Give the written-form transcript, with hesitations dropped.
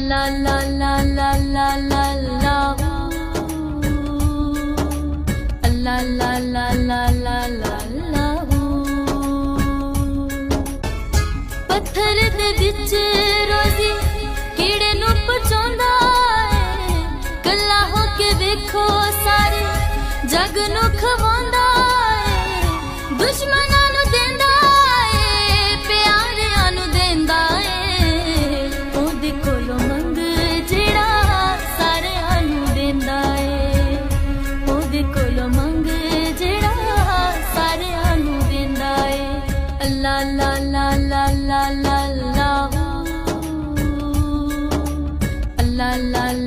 ला ला ला ला ला ला ला ला ला ला ला ला ला पत्थर दे विच रोजी कीड़े नू पचांदा है, कल्ला होके देखो सारे जग नू खवांदा है, दुश्मनां नू देंदा है, प्यारियां नू देंदा है, ओदे कोलों मंग जेड़ा सारियां नू देंदा है, ओदे कोलों मंग जेड़ा सारियां नू देंदा है। अल्लाह ला ला ला ला ला ला, अल्लाह ला ला